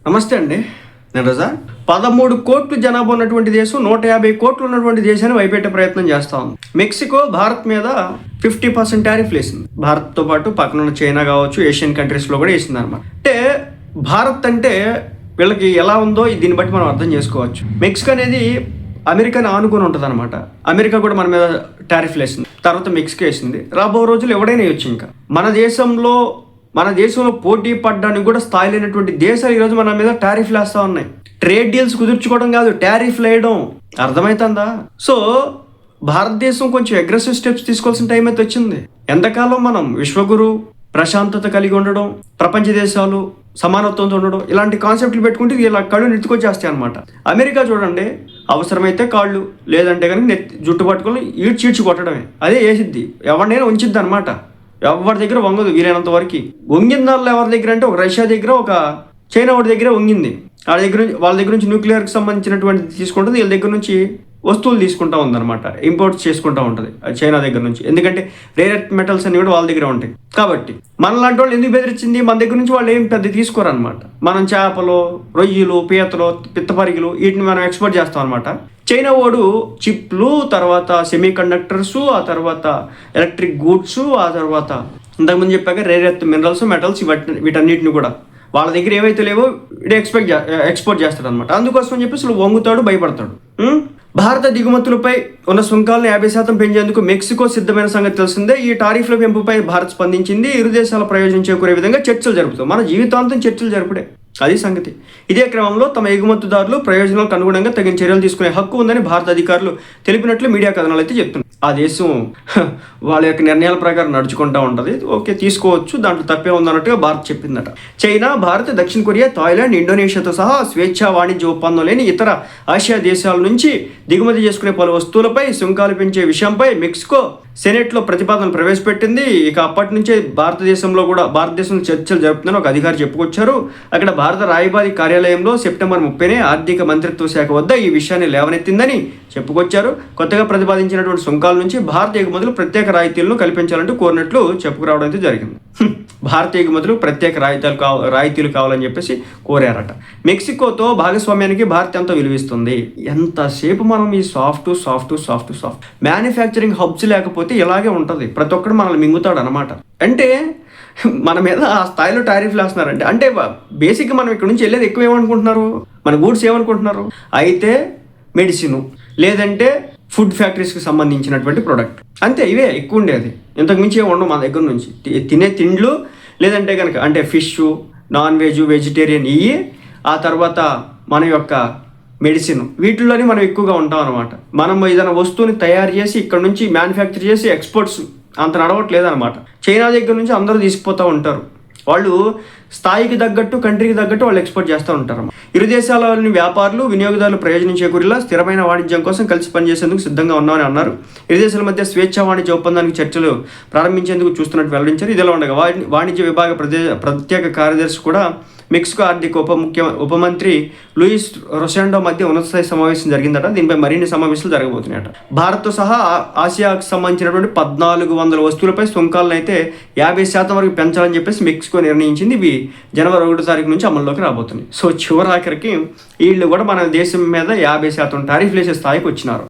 నమస్తే అండి, నేను రజా. 13 కోట్లు జనాభా ఉన్నటువంటి దేశం 150 కోట్లు ఉన్నటువంటి దేశాన్ని వైపెట్టే ప్రయత్నం చేస్తూ ఉంది. మెక్సికో భారత్ మీద 50% టారిఫ్ వేసింది. భారత్తో పాటు పక్కన ఉన్న చైనా కావచ్చు, ఏషియన్ కంట్రీస్లో కూడా వేసింది అనమాట. అంటే భారత్ అంటే వీళ్ళకి ఎలా ఉందో దీన్ని బట్టి మనం అర్థం చేసుకోవచ్చు. మెక్సికో అనేది అమెరికాని ఆనుకొని ఉంటుంది అనమాట. అమెరికా కూడా మన మీద టారిఫ్లు వేసింది, తర్వాత మెక్సికో వేసింది. రాబో రోజులు ఎవడైనా వేయచ్చు. ఇంకా మన దేశంలో పోటీ పడ్డానికి కూడా స్థాయి లేనటువంటి దేశాలు ఈరోజు మన మీద టారిఫ్లు వేస్తూ ఉన్నాయి. ట్రేడ్ డీల్స్ కుదుర్చుకోవడం కాదు, టారిఫ్లు వేయడం. అర్థమవుతుందా? సో భారతదేశం కొంచెం అగ్రెసివ్ స్టెప్స్ తీసుకోవాల్సిన టైం అయితే వచ్చింది. ఎంతకాలం మనం విశ్వగురు, ప్రశాంతత కలిగి ఉండడం, ప్రపంచ దేశాలు సమానత్వంతో ఉండడం, ఇలాంటి కాన్సెప్ట్లు పెట్టుకుంటే ఇలా కళ్ళు నెత్తుకొచ్చేస్తాయి అనమాట. అమెరికా చూడండి, అవసరమైతే కాళ్ళు, లేదంటే కనుక జుట్టు పట్టుకొని ఈడ్చీడ్చి కొట్టడమే. అదే వేసిద్ది, ఎవరినైనా ఉంచిద్ది అనమాట. ఎవరి దగ్గర వంగదు వీలైనంత వరకు. వంగిన దానిలో ఎవరి దగ్గర అంటే ఒక రష్యా దగ్గర, ఒక చైనా వాడి దగ్గర వంగింది. వాళ్ళ దగ్గర నుంచి న్యూక్లియర్కి సంబంధించినటువంటి తీసుకుంటుంది, వీళ్ళ దగ్గర నుంచి వస్తువులు తీసుకుంటా ఉందన్నమాట. ఇంపోర్ట్స్ చేసుకుంటూ ఉంటుంది చైనా దగ్గర నుంచి. ఎందుకంటే రేర్ ఎర్త్ మెటల్స్ అన్ని కూడా వాళ్ళ దగ్గర ఉంటాయి. కాబట్టి మనలాంటి వాళ్ళు ఎందుకు బెదిరించింది? మన దగ్గర నుంచి వాళ్ళు ఏం పెద్ద తీసుకోరనమాట. మనం చేపలు, రొయ్యలు, పీతలు, పిత్తపరిగలు వీటిని మనం ఎక్స్పోర్ట్ చేస్తాం అనమాట. చైనా వాడు చిప్లు, తర్వాత సెమీ కండక్టర్స్, ఆ తర్వాత ఎలక్ట్రిక్ గూడ్స్, ఆ తర్వాత ఇంతకుముందు చెప్పాక రేర్ ఎర్త్ మినరల్స్, మెటల్స్, వీటన్నిటిని కూడా వాళ్ళ దగ్గర ఏవైతే లేవో వీడు ఎక్స్పోర్ట్ చేస్తాడు అనమాట. అందుకోసం అని చెప్పి అసలు వంగుతాడు, భయపడతాడు. భారత దిగుమతులపై ఉన్న సుంకాలను 50% పెంచేందుకు మెక్సికో సిద్ధమైన సంగతి తెలిసిందే. ఈ టారిఫ్ల పెంపుపై భారత్ స్పందించింది. ఇరు దేశాల ప్రయోజనం చేకూరే విధంగా చర్చలు జరుపుతాం. మన జీవితాంతం చర్చలు జరుపుడే, అది సంగతి. ఇదే క్రమంలో తమ ఎగుమతిదారులు ప్రయోజనాలకు అనుగుణంగా తగిన చర్యలు తీసుకునే హక్కు ఉందని భారత అధికారులు తెలిపినట్లు మీడియా కథనాలు అయితే చెప్తున్నారు. ఆ దేశం వాళ్ళ యొక్క నిర్ణయాల ప్రకారం నడుచుకుంటూ ఉంటుంది. ఓకే, తీసుకోవచ్చు, దాంట్లో తప్పే ఉందన్నట్టుగా భారత్ చెప్పిందట. చైనా, భారత్, దక్షిణ కొరియా, థాయిలాండ్, ఇండోనేషియాతో సహా స్వేచ్ఛా వాణిజ్య ఒప్పందం లేని ఇతర ఆసియా దేశాల నుంచి దిగుమతి చేసుకునే పలు వస్తువులపై సుంకాలు పెంచే విషయంపై మెక్సికో సెనెట్లో ప్రతిపాదన ప్రవేశపెట్టింది. ఇక అప్పటి నుంచే భారతదేశంలో చర్చలు జరుపుతుందని ఒక అధికారి చెప్పుకొచ్చారు. అక్కడ భారత రాయబారి కార్యాలయంలో సెప్టెంబర్ 30నే ఆర్థిక మంత్రిత్వ శాఖ వద్ద ఈ విషయాన్ని లేవనెత్తిందని చెప్పుకొచ్చారు. కొత్తగా ప్రతిపాదించినటువంటి సుంకాల నుంచి భారత ఎగుమతులు ప్రత్యేక రాయితీలను కల్పించాలంటూ కోరినట్లు చెప్పుకురావడం అయితే జరిగింది. భారత ఎగుమతులు ప్రత్యేక రాయితీలు కావాలని చెప్పేసి కోరారట. మెక్సికోతో భాగస్వామ్యానికి భారత్ ఎంత విలువిస్తుంది? ఎంతసేపు మనం ఈ సాఫ్ట్ మ్యానుఫ్యాక్చరింగ్ హబ్స్ లేకపోతే ఇలాగే ఉంటుంది. ప్రతి ఒక్కరు మనల్ని మింగుతాడు అనమాట. అంటే మన మీద ఆ స్థాయిలో టారిఫ్లు వేస్తున్నారంటే అంటే బేసిక్గా మనం ఇక్కడ నుంచి వెళ్ళేది ఎక్కువ ఏమనుకుంటున్నారు, మన గూడ్స్ ఏమనుకుంటున్నారు? అయితే మెడిసిన్, లేదంటే ఫుడ్ ఫ్యాక్టరీస్కి సంబంధించినటువంటి ప్రోడక్ట్, అంతే. ఇవే ఎక్కువ ఉండేది, ఇంతకు మించి ఏమి ఉండవు మన దగ్గర నుంచి. తినే తిండ్లు, లేదంటే కనుక అంటే ఫిష్, నాన్ వెజ్, వెజిటేరియన్, ఇవి. ఆ తర్వాత మన యొక్క మెడిసిన్, వీటిల్లోనే మనం ఎక్కువగా ఉంటాం అనమాట. మనం ఏదైనా వస్తువుని తయారు చేసి ఇక్కడ నుంచి మ్యానుఫ్యాక్చర్ చేసి ఎక్స్పోర్ట్స్ అంత నడవట్లేదు అనమాట. చైనా దగ్గర నుంచి అందరూ తీసుకుపోతూ ఉంటారు. వాళ్ళు స్థాయికి తగ్గట్టు, కంట్రీకి తగ్గట్టు వాళ్ళు ఎక్స్పోర్ట్ చేస్తూ ఉంటారు. ఇరు దేశాలలోని వ్యాపారులు, వినియోగదారులు ప్రయోజనం చేకూరేలా స్థిరమైన వాణిజ్యం కోసం కలిసి పనిచేసేందుకు సిద్ధంగా ఉన్నామని అన్నారు. ఇరు దేశాల మధ్య స్వేచ్ఛా వాణిజ్య ఒప్పందానికి చర్చలు ప్రారంభించేందుకు చూస్తున్నట్టు వెల్లడించారు. ఇదిలా ఉండగా వాణిజ్య విభాగ ప్రత్యేక కార్యదర్శి కూడా మెక్సికో ఆర్థిక ఉపమంత్రి లూయిస్ రొసాండో మధ్య ఉన్నత స్థాయి సమావేశం జరిగిందట. దీనిపై మరిన్ని సమావేశాలు జరగబోతున్నాయట. భారత్తో సహా ఆసియాకు సంబంధించినటువంటి 1400 వస్తువులపై సుంకాలను అయితే 50% వరకు పెంచాలని చెప్పేసి మెక్సికో నిర్ణయించింది. ఇవి జనవరి 1వ తారీఖు నుంచి అమల్లోకి రాబోతున్నాయి. సో చివరాఖరికి వీళ్ళు కూడా మన దేశం మీద 50% టారిఫ్లు వేసే స్థాయికి వచ్చినారు.